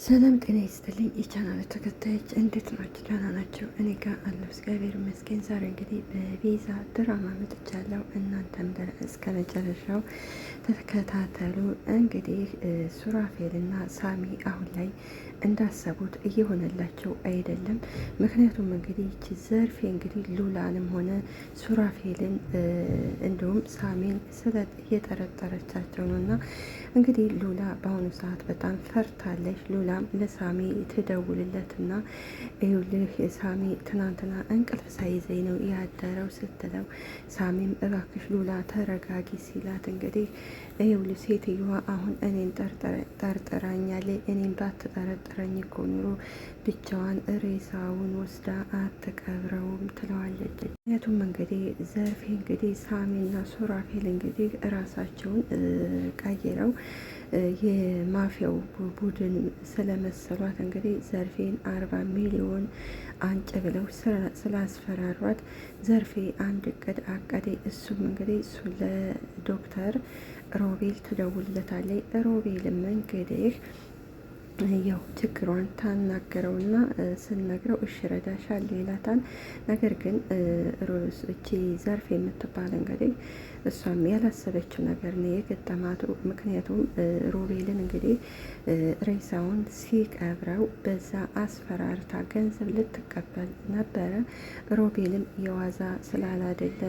ሰላም ጤና ይስጥልኝ የቻናል ተከታዮች እንዴት ናችሁ? ደህና ናቸው? እኔ ጋር አለሁ እግዚአብሔር ይመስገን። ዛሬ እንግዲህ በቤዛ ድራማ መጥቻለሁ። እናንተም እስከ መጨረሻው ተከታተሉ። እንግዲህ ሱራፌልና ሳሚ አሁን ላይ እንዳሰቡት እየሆነላቸው አይደለም። ምክንያቱም እንግዲህ ይቺ ዘርፌ እንግዲህ ሉላንም ሆነ ሱራፌልን እንዲሁም ሳሚን እየጠረጠረቻቸው ነው እና እንግዲህ ሉላ በአሁኑ ሰዓት በጣም ፈርታለች። ሉላም ለሳሚ ትደውልለትና ይኸውልህ ሳሚ ትናንትና እንቅልፍ ሳይዘኝ ነው ያደረው ስትለው፣ ሳሚም እባክሽ ሉላ ተረጋጊ ሲላት እንግዲህ ይኸውልህ ሴትዮዋ አሁን እኔን ጠርጥራኛለች። እኔን ባትጠረጥረኝ እኮ ኑሮ ብቻዋን ሬሳውን ወስዳ አትቀብረውም ትለዋለች። ምክንያቱም እንግዲህ ዘርፌ እንግዲህ ሳሚና ሱራፌል እንግዲህ ራሳቸውን ቀይረው የማፊያው ቡድን ስለመሰሏት እንግዲህ ዘርፌን 40 ሚሊዮን አንጭ ብለው ስላስፈራሯት ዘርፌ አንድ እቅድ አቀደ። እሱም እንግዲህ እሱ ለዶክተር ሮቤል ትደውልለታለች። ሮቤልም እንግዲህ ያው ችግሯን ታናገረውና ስነግረው እሺ ረዳሻለሁ ይላታል። ነገር ግን እቺ ዘርፍ የምትባል እንግዲህ እሷም ያላሰበችው ነገር ነው የገጠማቱ። ምክንያቱም ሮቤልን እንግዲህ ሬሳውን ሲቀብረው በዛ አስፈራርታ ገንዘብ ልትቀበል ነበረ። ሮቤልም የዋዛ ስላላደለ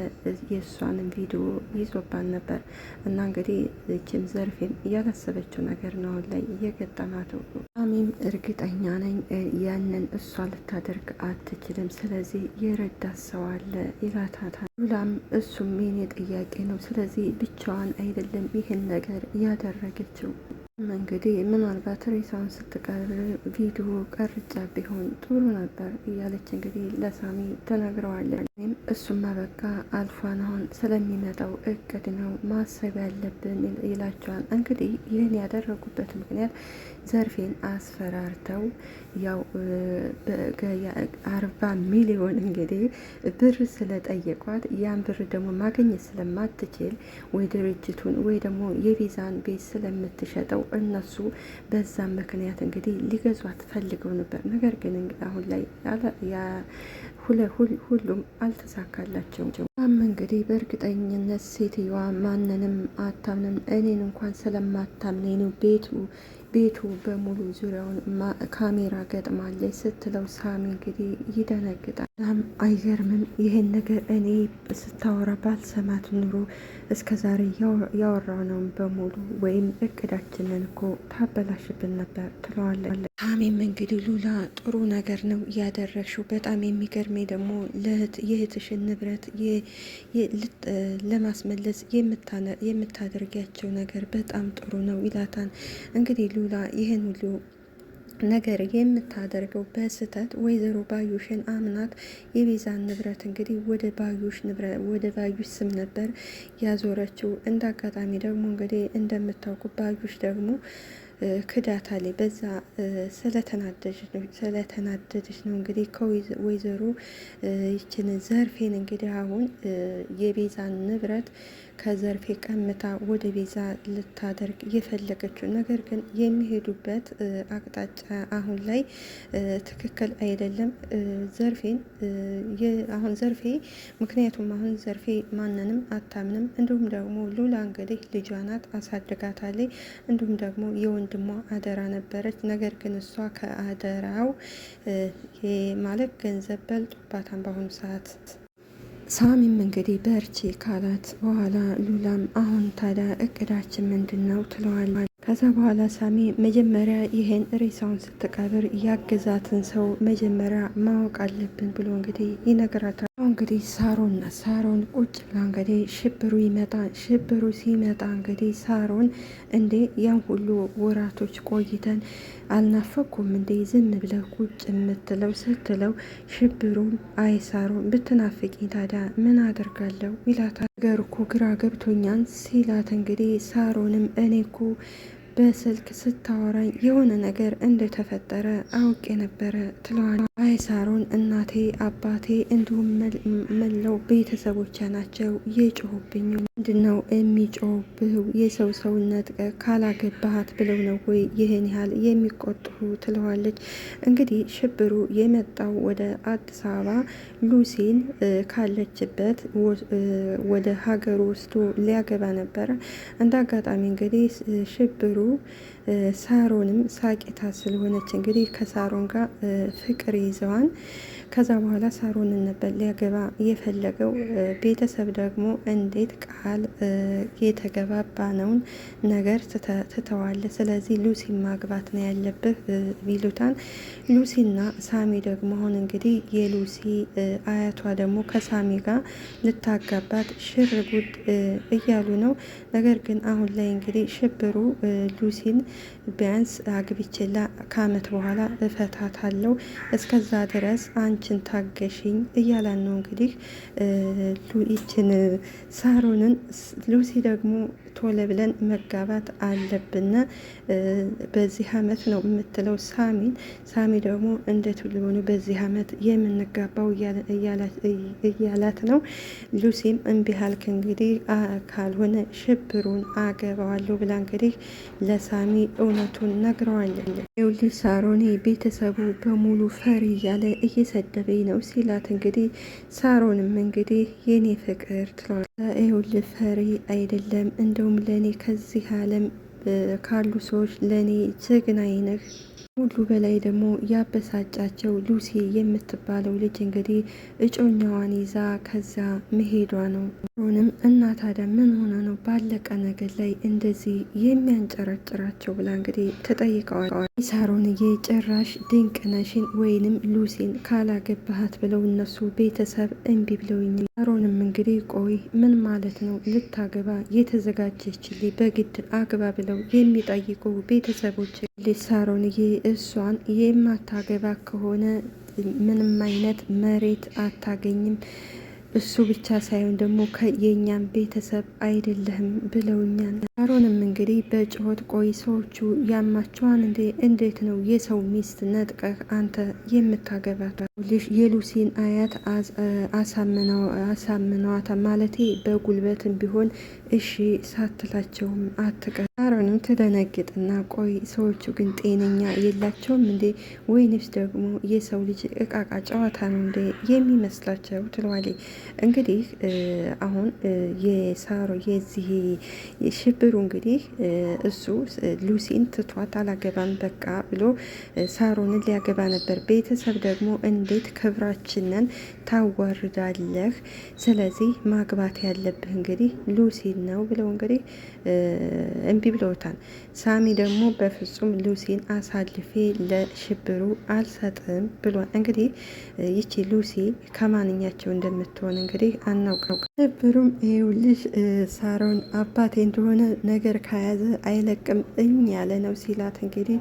የእሷንም ቪዲዮ ይዞባን ነበር እና እንግዲህ እችም ዘርፌም ያላሰበችው ነገር ነው ላይ የገጠማቱ። ሳሚም እርግጠኛ ነኝ ያንን እሷ ልታደርግ አትችልም፣ ስለዚህ የረዳት ሰው አለ ይላታታል። ሉላም እሱም የኔ ጥያቄ ነው፣ ስለዚህ ብቻዋን አይደለም ይህን ነገር ያደረገችው። እንግዲህ ምናልባት ሬሳውን ስትቀር ቪዲዮ ቀርጫ ቢሆን ጥሩ ነበር እያለች እንግዲህ ለሳሚ ተነግረዋለን። እሱማ በቃ አልፏን አሁን ስለሚመጣው እቅድ ነው ማሰብ ያለብን ይላቸዋል። እንግዲህ ይህን ያደረጉበት ምክንያት ዘርፌን አስፈራርተው ያው 40 ሚሊዮን እንግዲህ ብር ስለጠየቋት ያን ብር ደግሞ ማግኘት ስለማትችል ወይ ድርጅቱን ወይ ደግሞ የቤዛን ቤት ስለምትሸጠው እነሱ በዛም ምክንያት እንግዲህ ሊገዟት ፈልገው ነበር። ነገር ግን አሁን ላይ ሁሉም አልተሳካላቸውም። እንግዲህ በእርግጠኝነት ሴትዮዋ ማንንም አታምንም፣ እኔን እንኳን ስለማታምነኝ ነው ቤቱ በሙሉ ዙሪያውን ካሜራ ገጥማለች ስትለው ሳሚ እንግዲህ ይደነግጣል። አይገርምም? ይሄን ነገር እኔ ስታወራ ባልሰማት ኑሮ እስከ ዛሬ ያወራነውን በሙሉ ወይም እቅዳችንን እኮ ታበላሽብን ነበር ትለዋለች። ሳሚም እንግዲህ ሉላ ጥሩ ነገር ነው ያደረግሽው፣ በጣም የሚገርመኝ ደግሞ የእህትሽን ንብረት ለማስመለስ የምታደርጊያቸው ነገር በጣም ጥሩ ነው ይላታል። እንግዲህ ሉላ ይህን ሁሉ ነገር የምታደርገው በስህተት ወይዘሮ ባዩሽን አምናት የቤዛን ንብረት እንግዲህ ወደ ባዩሽ ስም ነበር ያዞረችው። እንደ አጋጣሚ ደግሞ እንግዲህ እንደምታውቁ ባዩሽ ደግሞ ክዳታ ላይ በዛ ስለተናደደች ነው እንግዲህ ከወይዘሮ ይችን ዘርፌን እንግዲህ አሁን የቤዛን ንብረት ከዘርፌ ቀምታ ወደ ቤዛ ልታደርግ የፈለገችው። ነገር ግን የሚሄዱበት አቅጣጫ አሁን ላይ ትክክል አይደለም። ዘርፌን አሁን ዘርፌ ምክንያቱም አሁን ዘርፌ ማንንም አታምንም። እንዲሁም ደግሞ ሉላ እንግዲህ ልጇ ናት አሳድጋታለች። እንዲሁም ደግሞ የወንድሟ አደራ ነበረች። ነገር ግን እሷ ከአደራው ማለት ገንዘብ በልጦባታን በአሁኑ ሰዓት። ሳሚም እንግዲህ በርቺ ካላት በኋላ ሉላም አሁን ታዲያ እቅዳችን ምንድን ነው ትለዋለች። ከዛ በኋላ ሳሚ መጀመሪያ ይሄን ሬሳውን ስትቀብር ያገዛትን ሰው መጀመሪያ ማወቅ አለብን ብሎ እንግዲህ ይነግራታል። እንግዲህ ሳሮን ቁጭ ብላ እንግዲህ ሽብሩ ሲመጣ እንግዲህ ሳሮን እንዴ ያን ሁሉ ወራቶች ቆይተን አልናፈኩም እንዴ ዝም ብለ ቁጭ የምትለው ስትለው፣ ሽብሩን አይ ሳሮን ብትናፍቂኝ ታዲያ ምን አደርጋለሁ ይላታል። ነገር እኮ ግራ ገብቶኛል ሲላት እንግዲህ ሳሮንም እኔ እኮ በስልክ ስታወራኝ የሆነ ነገር እንደተፈጠረ አውቄ ነበረ ትለዋለች። አይ ሳሮን እናቴ አባቴ እንዲሁም መለው ቤተሰቦቿ ናቸው የጮሁብኝ ምንድነው የሚጮህብህ? የሰው ሰውነት ካላገባሃት ብለው ነው ወይ ይህን ያህል የሚቆጥሩ? ትለዋለች። እንግዲህ ሽብሩ የመጣው ወደ አዲስ አበባ ሉሲን ካለችበት ወደ ሀገር ወስዶ ሊያገባ ነበረ። እንደ አጋጣሚ እንግዲህ ሽብሩ ሳሮንም ሳቂታ ስለሆነች እንግዲህ ከሳሮን ጋር ፍቅር ይዘዋን። ከዛ በኋላ ሳሮንን ነበር ሊያገባ የፈለገው። ቤተሰብ ደግሞ እንዴት ቃል የተገባባነውን ነገር ትተዋለ፣ ስለዚህ ሉሲ ማግባት ነው ያለብህ ቢሉታን። ሉሲና ሳሚ ደግሞ አሁን እንግዲህ የሉሲ አያቷ ደግሞ ከሳሚ ጋር ልታጋባት ሽር ጉድ እያሉ ነው። ነገር ግን አሁን ላይ እንግዲህ ሽብሩ ሉሲን ቢያንስ አግብቼላ ከአመት በኋላ እፈታታለሁ፣ እስከዛ ድረስ አንቺን ታገሽኝ እያላን ነው እንግዲህ ይችን ሳሮንን። ሉሲ ደግሞ ቶሎ ብለን መጋባት አለብን በዚህ አመት ነው የምትለው ሳሚን። ሳሚ ደግሞ እንዴት ሊሆኑ በዚህ አመት የምንጋባው እያላት ነው። ሉሲም እምቢ አልክ እንግዲህ ካልሆነ ሽብሩን አገባዋለሁ ብላ እንግዲህ ለሳሚ እውነቱን ነግረዋለን። ይኸውልሽ ሳሮኔ ቤተሰቡ በሙሉ ፈሪ እያለ እየሰደበኝ ነው ሲላት እንግዲህ ሳሮንም እንግዲህ የኔ ፍቅር ትለዋለች። ይኸውልሽ ፈሪ አይደለም እንደውም ለእኔ ከዚህ ዓለም ካሉ ሰዎች ለእኔ ጀግናዬ ነህ። ሁሉ በላይ ደግሞ ያበሳጫቸው ሉሲ የምትባለው ልጅ እንግዲህ እጮኛዋን ይዛ ከዛ መሄዷ ነው። ሆንም እና ታዲያ ምን ሆነ ነው ባለቀ ነገር ላይ እንደዚህ የሚያንጨረጭራቸው ብላ እንግዲህ ተጠይቀዋል። ሳሮንዬ ጭራሽ ድንቅነሽን ወይንም ሉሲን ካላገባሃት ብለው እነሱ ቤተሰብ እምቢ ብለውኝ። ሳሮንም እንግዲህ ቆይ ምን ማለት ነው ልታገባ የተዘጋጀችልኝ በግድ አግባ ብለው የሚጠይቁ ቤተሰቦች። ሳሮንዬ እሷን የማታገባ ከሆነ ምንም አይነት መሬት አታገኝም፣ እሱ ብቻ ሳይሆን ደግሞ የእኛም ቤተሰብ አይደለህም ብለውኛል። ሳሮንም እንግዲህ በጭሆት ቆይ ሰዎቹ ያማቸዋን እንዴ? እንዴት ነው የሰው ሚስት ነጥቀህ አንተ የምታገባት? የሉሲን አያት አሳምነዋታ ማለቴ በጉልበትም ቢሆን እሺ ሳትላቸውም አትቀር። ሳሮንም ትደነግጥና ቆይ ሰዎቹ ግን ጤነኛ የላቸውም እንዴ? ወይንስ ደግሞ የሰው ልጅ እቃቃ ጨዋታ ነው እንዴ የሚመስላቸው? ትለዋለች። እንግዲህ አሁን የሳሮ የዚህ ሽብሩ እንግዲህ እሱ ሉሲን ትቷት አላገባም በቃ ብሎ ሳሮንን ሊያገባ ነበር። ቤተሰብ ደግሞ እንዴት ክብራችንን ታዋርዳለህ? ስለዚህ ማግባት ያለብህ እንግዲህ ሉሲን ነው ብለው እንግዲህ እምቢ ብለውታል። ሳሚ ደግሞ በፍጹም ሉሲን አሳልፌ ለሽብሩ አልሰጥም ብሏል። እንግዲህ ይቺ ሉሲ ከማንኛቸው እንደምትሆን እንግዲህ አናውቀው። ሽብሩም ይኸውልሽ ሳሮን አባቴ እንደሆነ ነገር ከያዘ አይለቅም ያለ ነው ሲላት እንግዲህ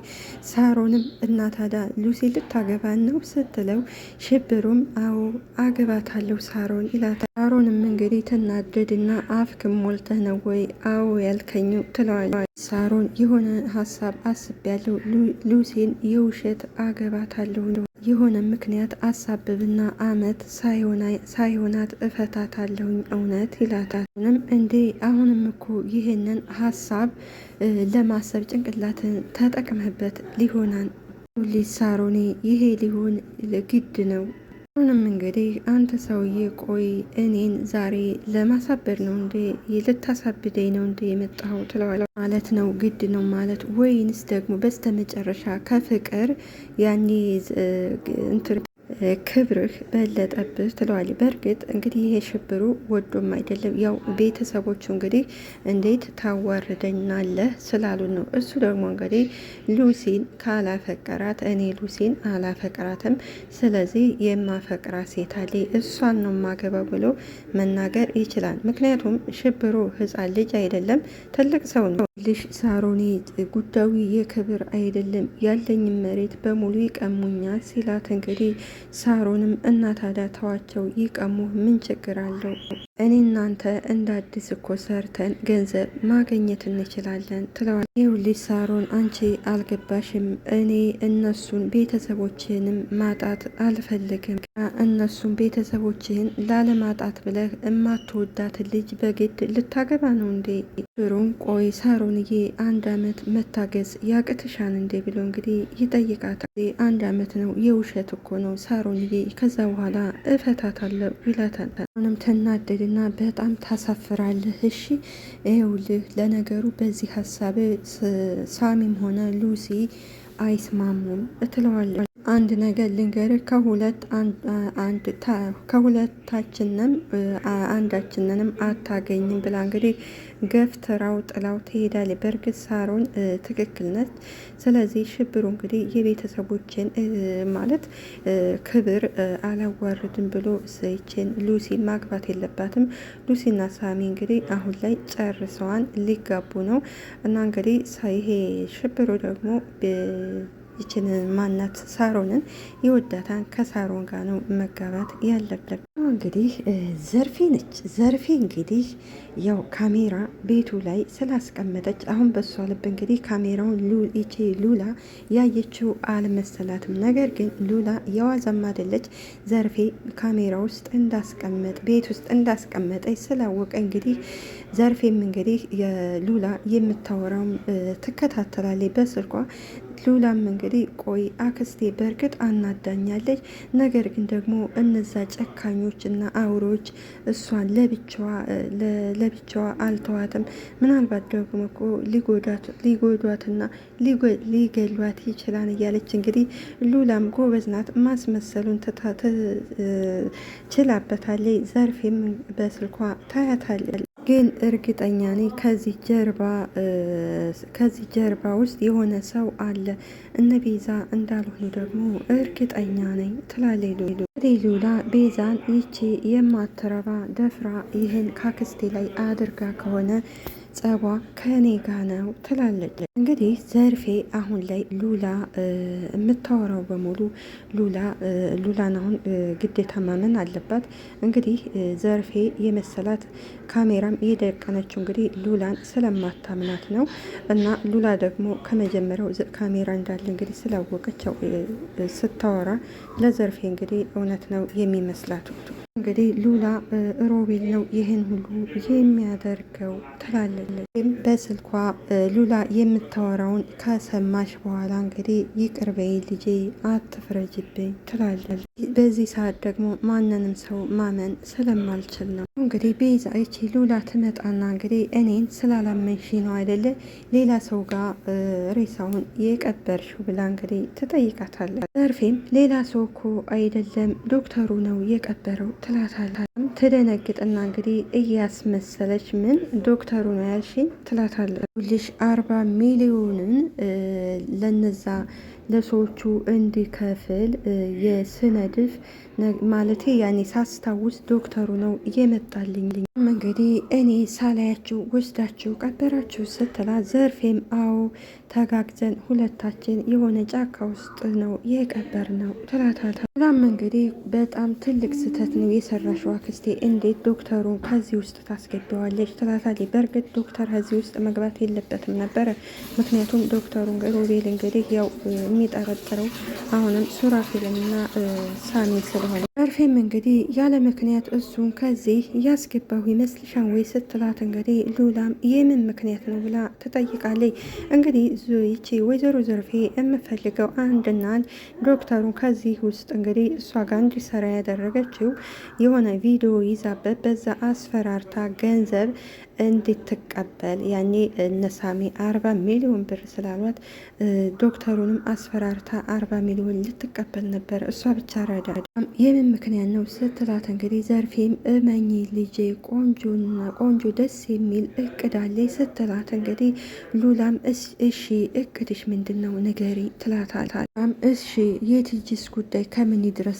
ሳሮንም እና ታዲያ ሉሲ ልታገባን ነው ስትለው ሽብሩም አዎ አገባታለሁ ሳሮን ይላታል። ሳሮንም እንግዲህ ትናደድና አፍክም ሞልተህ ነው ወይ አዎ ያልከኝ ትለዋለች። ሳሮን የሆነ ሀሳብ አስቤያለሁ፣ ሉሲን የውሸት አገባታለሁ የሆነ ምክንያት አሳብብና አመት ሳይሆናት እፈታታለሁኝ እውነት ይላታል። እንዴ አሁንም እኮ ይህንን ሀሳብ ለማሰብ ጭንቅላትን ተጠቅመህበት ሊሆናል። ሳሮኔ ይሄ ሊሆን ግድ ነው። አሁንም እንግዲህ አንተ ሰውዬ ቆይ እኔን ዛሬ ለማሳበድ ነው እንዴ ልታሳብደኝ ነው እንዴ የመጣኸው? ትለዋለች። ማለት ነው ግድ ነው ማለት ወይንስ ደግሞ በስተመጨረሻ ከፍቅር ያኔ ክብርህ በለጠብህ ትለዋለች። በእርግጥ እንግዲህ ይሄ ሽብሩ ወዶም አይደለም፣ ያው ቤተሰቦቹ እንግዲህ እንዴት ታዋርደኛለህ ስላሉ ነው። እሱ ደግሞ እንግዲህ ሉሲን ካላፈቀራት እኔ ሉሲን አላፈቅራትም፣ ስለዚህ የማፈቅራት ሴት አለ እሷን ነው ማገባ ብሎ መናገር ይችላል። ምክንያቱም ሽብሩ ሕፃን ልጅ አይደለም ትልቅ ሰው ነው። ልሽ ሳሮኔ ጉዳዩ የክብር አይደለም ያለኝም መሬት በሙሉ ይቀሙኛል ሲላት እንግዲህ ሳሮንም እና ታዲያ ተዋቸው ይቀሙ ምን ችግር አለው? እኔ እናንተ እንደ አዲስ እኮ ሰርተን ገንዘብ ማግኘት እንችላለን ትለዋል። ይኸውልሽ ሳሮን አንቺ አልገባሽም። እኔ እነሱን ቤተሰቦችህንም ማጣት አልፈልግም። እነሱን ቤተሰቦችህን ላለማጣት ብለህ የማትወዳትን ልጅ በግድ ልታገባ ነው እንዴ? ብሩን ቆይ ሳሮንዬ 1 አመት መታገዝ ያቅትሻን እንዴ ብሎ እንግዲህ ይጠይቃታል። 1 አመት ነው የውሸት እኮ ነው ሳሮንዬ፣ ከዛ በኋላ እፈታታለሁ ይላታል። አሁንም ትናደድና በጣም ታሳፍራለህ። እሺ ይኸውልህ ለነገሩ በዚህ ሀሳብ ሳሚም ሆነ ሉሲ አይስማሙም እትለዋለች። አንድ ነገር ልንገርህ፣ ከሁለታችንም አንዳችንንም አታገኝም ብላ እንግዲህ ገፍትራው ጥላው ትሄዳለች። በእርግጥ ሳሮን ትክክል ነች። ስለዚህ ሽብሩ እንግዲህ የቤተሰቦችን ማለት ክብር አላዋርድም ብሎ ይችን ሉሲ ማግባት የለባትም። ሉሲና ሳሚ እንግዲህ አሁን ላይ ጨርሰዋን ሊጋቡ ነው እና እንግዲህ ይሄ ሽብሩ ደግሞ ይችን ማናት ሳሮንን ይወዳታን ከሳሮን ጋር ነው መጋባት ያለበት። እንግዲህ ዘርፌ ነች። ዘርፌ እንግዲህ ያው ካሜራ ቤቱ ላይ ስላስቀመጠች አሁን በሷ ልብ እንግዲህ ካሜራውን ይቺ ሉላ ያየችው አልመሰላትም። ነገር ግን ሉላ የዋዛም አይደለች። ዘርፌ ካሜራ ውስጥ እንዳስቀመጥ ቤት ውስጥ እንዳስቀመጠች ስላወቀ እንግዲህ ዘርፌም እንግዲህ የሉላ የምታወራው ትከታተላለች በስልኳ። ሉላም እንግዲህ ቆይ አክስቴ በእርግጥ አናዳኛለች፣ ነገር ግን ደግሞ እነዛ ጨካኞች እና አውሬዎች እሷን ለብቻዋ አልተዋትም። ምናልባት ደግሞ እኮ ሊጎዷትና ሊገሏት ይችላል እያለች እንግዲህ ሉላም ጎበዝ ናት፣ ማስመሰሉን ችላበታለች። ዘርፌም በስልኳ ታያታለች። ግን እርግጠኛ ነኝ ከዚህ ጀርባ ውስጥ የሆነ ሰው አለ፣ እነ ቤዛ እንዳልሆኑ ደግሞ እርግጠኛ ነኝ ትላለች ሉላ። ቤዛን ይቺ የማትረባ ደፍራ ይህን ካክስቴ ላይ አድርጋ ከሆነ ጸቧ ከእኔ ጋ ነው ትላለች። እንግዲህ ዘርፌ አሁን ላይ ሉላ የምታወራው በሙሉ ሉላን አሁን ግዴታ ማመን አለባት። እንግዲህ ዘርፌ የመሰላት ካሜራም የደቀነችው እንግዲህ ሉላን ስለማታምናት ነው። እና ሉላ ደግሞ ከመጀመሪያው ካሜራ እንዳለ እንግዲህ ስላወቀችው ስታወራ ለዘርፌ እንግዲህ እውነት ነው የሚመስላት። እንግዲህ ሉላ ሮቤል ነው ይህን ሁሉ የሚያደርገው ትላለች። በስልኳ ሉላ የምታወራውን ከሰማሽ በኋላ እንግዲህ ይቅር በይ ልጄ አትፍረጅብኝ ትላለች። በዚህ ሰዓት ደግሞ ማንንም ሰው ማመን ስለማልችል ነው እንግዲህ ቤዛ ይቺ ሉላ ትመጣና እንግዲህ እኔን ስላላመንሽ ነው አይደለ ሌላ ሰው ጋር ሬሳውን የቀበርሽው ብላ እንግዲህ ትጠይቃታለች። ዘርፌም ሌላ ሰው እኮ አይደለም ዶክተሩ ነው የቀበረው ትላታለች። ትደነግጥና እንግዲህ እያስመሰለች ምን ዶክተሩ ነው ያልሽኝ ትላታለች። ልሽ 40 ሚሊዮንን ለነዛ ለሰዎቹ እንዲከፍል የስነድፍ ማለት ያኔ ሳስታውስ ዶክተሩ ነው የመጣልኝ። እንግዲህ እኔ ሳላያችሁ ወስዳችሁ ቀበራችሁ ስትላ ዘርፌም አዎ ተጋግዘን ሁለታችን የሆነ ጫካ ውስጥ ነው የቀበር ነው ትላታታ። ላም እንግዲህ በጣም ትልቅ ስህተት ነው የሰራሽው አክስቴ፣ እንዴት ዶክተሩን ከዚህ ውስጥ ታስገቢዋለች ትላታለች። በእርግጥ ዶክተር ከዚህ ውስጥ መግባት የለበትም ነበረ። ምክንያቱም ዶክተሩን ሮቤል እንግዲህ ያው የሚጠረጥረው አሁንም ሱራፌልና ሳሚ ስለሆነ ዘርፌም እንግዲህ ያለ ምክንያት እሱን ከዚህ ያስገባው ይመስልሻል ወይ ስትላት እንግዲህ ሉላም የምን ምክንያት ነው ብላ ትጠይቃለች። እንግዲህ ይቺ ወይዘሮ ዘርፌ የምፈልገው አንድና አንድ ዶክተሩን ከዚህ ውስጥ እንግዲህ እሷ ጋር እንዲሰራ ያደረገችው የሆነ ቪዲዮ ይዛበት በዛ አስፈራርታ ገንዘብ እንድትቀበል ያኔ እነሳሚ 40 ሚሊዮን ብር ስላሏት ዶክተሩንም አስፈራርታ 40 ሚሊዮን ልትቀበል ነበር። እሷ ብቻ ረዳ የምን ምክንያት ነው ስትላት እንግዲህ ዘርፌም እመኝ ልጄ ቆንጆ ደስ የሚል እቅድ አለኝ ስትላት እንግዲህ ሉላም እሺ እቅድሽ ምንድን ነው ንገሪ ትላታል። እሺ የትጅስ ጉዳይ ከምን ድረስ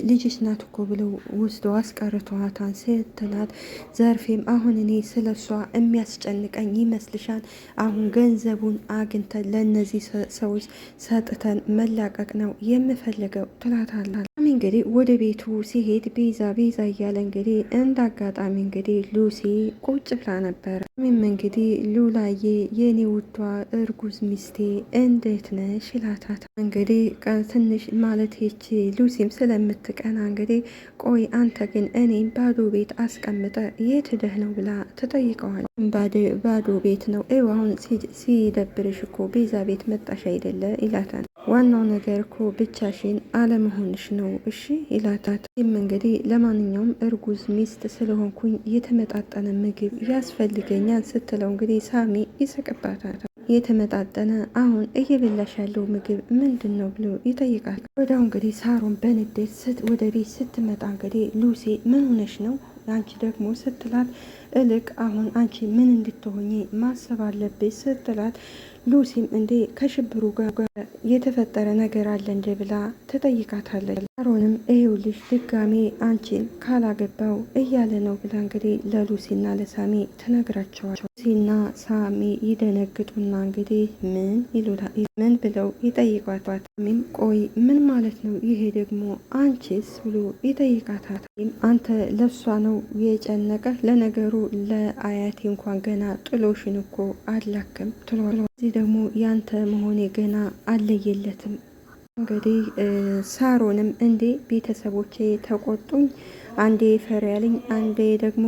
ልጅሽ ናት እኮ ብለው ወስደው አስቀርተዋታን ስትላት ዘርፌም አሁን እኔ ስለ እሷ የሚያስጨንቀኝ ይመስልሻል? አሁን ገንዘቡን አግኝተን ለእነዚህ ሰዎች ሰጥተን መላቀቅ ነው የምፈልገው ትላታለች። እንግዲህ ወደ ቤቱ ሲሄድ ቤዛ ቤዛ እያለ እንግዲህ እንደ አጋጣሚ እንግዲህ ሉሲ ቁጭ ብላ ነበረ። ሳሚም እንግዲህ ሉላዬ የኔ ውዷ እርጉዝ ሚስቴ እንዴት ነሽ ይላታል። እንግዲህ ትንሽ ማለት ይቺ ሉሲም ስለምትቀና እንግዲህ ቆይ አንተ ግን እኔም ባዶ ቤት አስቀምጠ የት ሄደህ ነው ብላ ትጠይቀዋል። ባዶ ቤት ነው አሁን ሲደብርሽ እኮ ቤዛ ቤት መጣሽ አይደለ ይላታል። ዋናው ነገር እኮ ብቻሽን አለመሆንሽ ነው እሺ ይላታል። ይህም እንግዲህ ለማንኛውም እርጉዝ ሚስት ስለሆንኩኝ የተመጣጠነ ምግብ ያስፈልገኛል ስትለው እንግዲህ ሳሚ ይስቅባታል። የተመጣጠነ አሁን እየበላሽ ያለው ምግብ ምንድን ነው ብሎ ይጠይቃል። ወዲያው እንግዲህ ሳሮን በንዴት ወደ ቤት ስትመጣ እንግዲህ ሉሲ ምን ሆነሽ ነው አንቺ ደግሞ ስትላት እልቅ አሁን አንቺ ምን እንድትሆኚ ማሰብ አለብሽ ስትላት ሉሲም እንዴ ከሽብሩ ጋር የተፈጠረ ነገር አለ እንደ ብላ ትጠይቃታለች። ሳሮንም ይኸውልሽ ድጋሜ አንቺን ካላገባው እያለ ነው ብላ እንግዲህ ለሉሲና ለሳሚ ትነግራቸዋል። ሉሲና ሳሚ ይደነግጡና እንግዲህ ምን ብለው ይጠይቋታል። ሳሚም ቆይ ምን ማለት ነው ይሄ ደግሞ አንቺስ ብሎ ይጠይቃታል። አንተ ለሷ ነው የጨነቀ ለነገሩ ለአያቴ እንኳን ገና ጥሎሽን እኮ አላክም ትሏል። እዚህ ደግሞ ያንተ መሆኔ ገና አለየለትም። እንግዲህ ሳሮንም እንዴ ቤተሰቦቼ ተቆጡኝ፣ አንዴ ፈሪያልኝ፣ አንዴ ደግሞ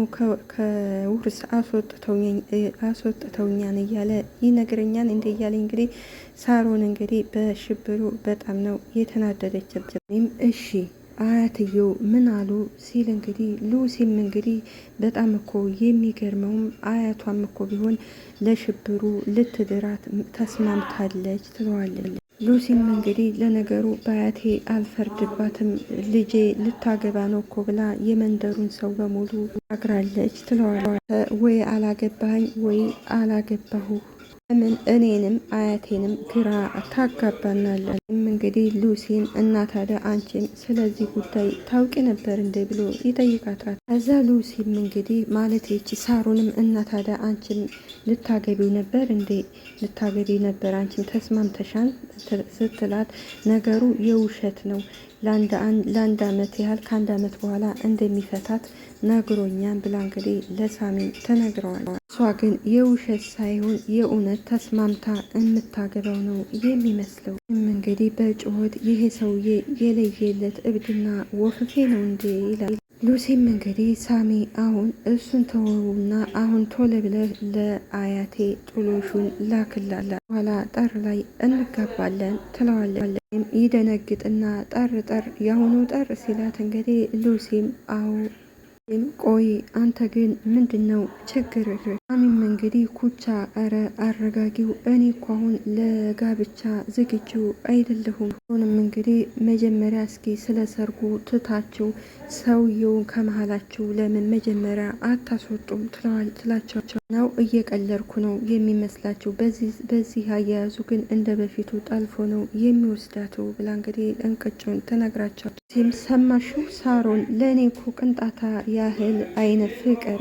ከውርስ አስወጥተውኛን እያለ ይነግረኛል እንዴ እያለ እንግዲህ ሳሮን እንግዲህ በሽብሩ በጣም ነው የተናደደችብኝ። እሺ አያትየው ምን አሉ ሲል እንግዲህ ሉሲም እንግዲህ በጣም እኮ የሚገርመውም አያቷም እኮ ቢሆን ለሽብሩ ልትድራት ተስማምታለች ትለዋለች። ሉሲም እንግዲህ ለነገሩ በአያቴ አልፈርድባትም ልጄ ልታገባ ነው እኮ ብላ የመንደሩን ሰው በሙሉ አግራለች ትለዋለች። ወይ አላገባኝ ወይ አላገባሁ ምን እኔንም አያቴንም ግራ ታጋባናለን። እንግዲህ ሉሲን እና ታዲያ አንቺም ስለዚህ ጉዳይ ታውቂ ነበር እንዴ ብሎ ይጠይቃታል። ከዛ ሉሲም እንግዲህ ማለት ይቺ ሳሮንም እና ታዲያ አንቺም ልታገቢ ነበር እንዴ ነበር አንቺም ተስማምተሻል ስትላት ነገሩ የውሸት ነው ለአንድ አመት ያህል ከአንድ አመት በኋላ እንደሚፈታት ነግሮኛን ብላ እንግዲህ ለሳሚ ተነግረዋል። እሷ ግን የውሸት ሳይሆን የእውነት ተስማምታ የምታገባው ነው የሚመስለው። እንግዲህ በጩኸት ይሄ ሰውዬ የለየለት እብድና ወፍፌ ነው እንዴ ይላል። ሉሲም እንግዲህ ሳሚ አሁን እሱን ተወውና አሁን ቶሎ ብለህ ለአያቴ ጥሎሹን ላክላላ በኋላ ጠር ላይ እንጋባለን ትለዋለች። ይደነግጥና ጠር የአሁኑ ጠር ሲላት እንግዲህ ሉሲም አዎ ቆይ አንተ ግን ምንድን ነው ችግር? ሳሚም እንግዲህ ኩቻ እረ አረጋጊው እኔ እኮ አሁን ለጋብቻ ዝግጁ አይደለሁም። ሆንም እንግዲህ መጀመሪያ እስኪ ስለ ሰርጉ ትታችሁ ሰውየውን ከመሀላችሁ ለምን መጀመሪያ አታስወጡም ትላቸው ነው። እየቀለድኩ ነው የሚመስላችሁ፣ በዚህ አያያዙ ግን እንደ በፊቱ ጠልፎ ነው የሚወስዳቱ ብላ እንግዲህ እንቅጩን ትነግራቸው። ሲም ሰማሽው ሳሮን ለእኔ እኮ ቅንጣታ ያህል አይነት ፍቅር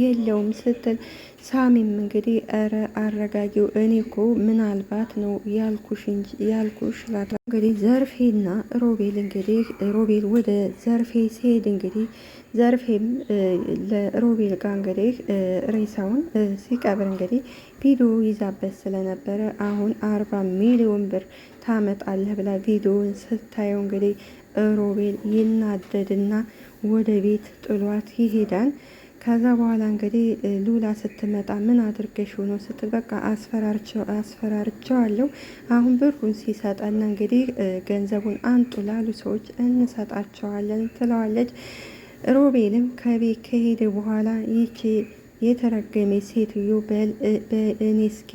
የለውም ስትል ሳሚም እንግዲህ እረ አረጋጊው እኔ እኮ ምናልባት ነው ያልኩሽ ላታ እንግዲህ ዘርፌና ሮቤል እንግዲህ ሮቤል ወደ ዘርፌ ሲሄድ እንግዲህ ዘርፌም ለሮቤል ጋር እንግዲህ ሬሳውን ሲቀብር እንግዲህ ቪዲዮ ይዛበት ስለነበረ አሁን 40 ሚሊዮን ብር ታመጣለህ ብላ ቪዲዮውን ስታየው እንግዲህ ሮቤል ይናደድና ወደ ቤት ጥሏት ይሄዳል። ከዛ በኋላ እንግዲህ ሉላ ስትመጣ ምን አድርገሽ ሆኖ ስትል በቃ አስፈራርቸዋለሁ አሁን ብሩን ሲሰጠን እንግዲህ ገንዘቡን አንጡ ላሉ ሰዎች እንሰጣቸዋለን ትለዋለች። ሮቤልም ከቤት ከሄደ በኋላ ይቺ የተረገመ ሴትዮ በእኔ እስኪ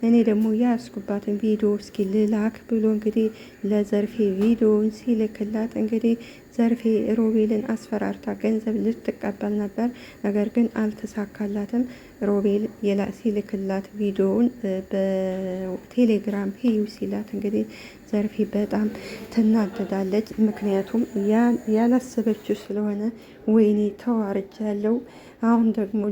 እኔ ደግሞ ያስኩባትን ቪዲዮ እስኪ ልላክ ብሎ እንግዲህ ለዘርፌ ቪዲዮውን ሲልክላት እንግዲህ ዘርፌ ሮቤልን አስፈራርታ ገንዘብ ልትቀበል ነበር። ነገር ግን አልተሳካላትም። ሮቤል ሲልክላት ቪዲዮውን በቴሌግራም ሂዩ ሲላት እንግዲህ ዘርፌ በጣም ትናደዳለች። ምክንያቱም ያላሰበችው ስለሆነ ወይኔ ተዋርጃለሁ። አሁን ደግሞ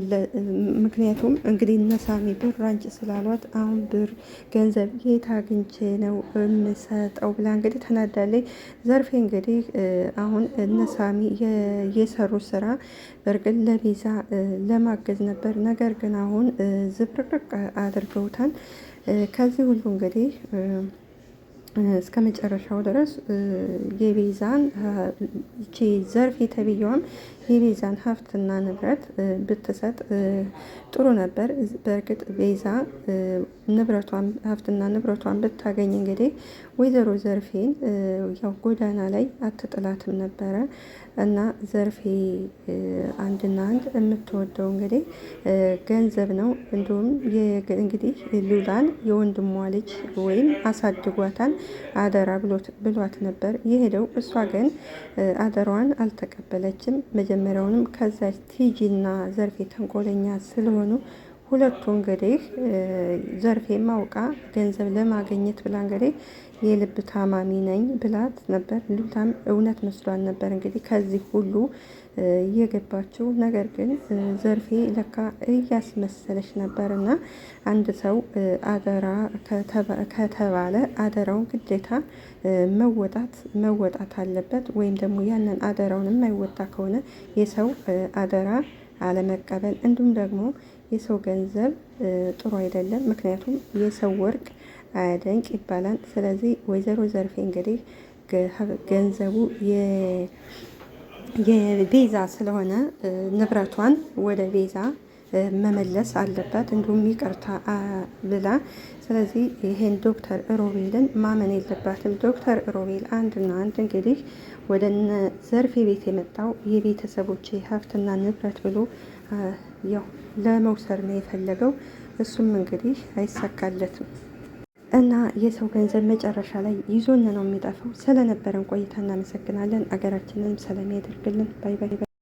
ምክንያቱም እንግዲህ እነሳሚ ብር አንጭ ስላሏት አሁን ብር ገንዘብ የት አግኝቼ ነው የምሰጠው ብላ እንግዲህ ተናዳለች። ዘርፌ እንግዲህ አሁን እነሳሚ የሰሩ ስራ በእርግጥ ለቤዛ ለማገዝ ነበር። ነገር ግን አሁን ዝብርቅርቅ አድርገውታል። ከዚህ ሁሉ እንግዲህ እስከ መጨረሻው ድረስ የቤዛን ይቺ ዘርፌ ተብዬዋም የቤዛን ሀብትና ንብረት ብትሰጥ ጥሩ ነበር። በእርግጥ ቤዛ ንብረቷን ሀብትና ንብረቷን ብታገኝ እንግዲህ ወይዘሮ ዘርፌን ያው ጎዳና ላይ አትጥላትም ነበረ እና ዘርፌ አንድና አንድ የምትወደው እንግዲህ ገንዘብ ነው። እንዲሁም እንግዲህ ሉላን የወንድሟ ልጅ ወይም አሳድጓታል አደራ ብሏት ነበር የሄደው። እሷ ግን አደሯን አልተቀበለችም። መጀመሪያውንም ከዛች ቲጂና ዘርፌ ተንኮለኛ ስለሆኑ ሁለቱ እንግዲህ ዘርፌ ማውቃ ገንዘብ ለማግኘት ብላ እንግዲህ የልብ ታማሚ ነኝ ብላት ነበር። ሉላም እውነት መስሏን ነበር እንግዲህ ከዚህ ሁሉ እየገባችው። ነገር ግን ዘርፌ ለካ እያስመሰለች ነበር። እና አንድ ሰው አደራ ከተባለ አደራውን ግዴታ መወጣት አለበት። ወይም ደግሞ ያንን አደራውን የማይወጣ ከሆነ የሰው አደራ አለመቀበል እንዲሁም ደግሞ የሰው ገንዘብ ጥሩ አይደለም። ምክንያቱም የሰው ወርቅ አያደንቅ ይባላል። ስለዚህ ወይዘሮ ዘርፌ እንግዲህ ገንዘቡ የቤዛ ስለሆነ ንብረቷን ወደ ቤዛ መመለስ አለባት፣ እንዲሁም ይቅርታ ብላ። ስለዚህ ይሄን ዶክተር ሮቤልን ማመን የለባትም። ዶክተር ሮቤል አንድና አንድ እንግዲህ ወደ ዘርፌ ቤት የመጣው የቤተሰቦች ሀብትና ንብረት ብሎ ያው ለመውሰድ ነው የፈለገው። እሱም እንግዲህ አይሳካለትም እና የሰው ገንዘብ መጨረሻ ላይ ይዞን ነው የሚጠፋው። ስለነበረን ቆይታ እናመሰግናለን። አገራችንን ሰላም ያደርግልን። ባይ ባይ።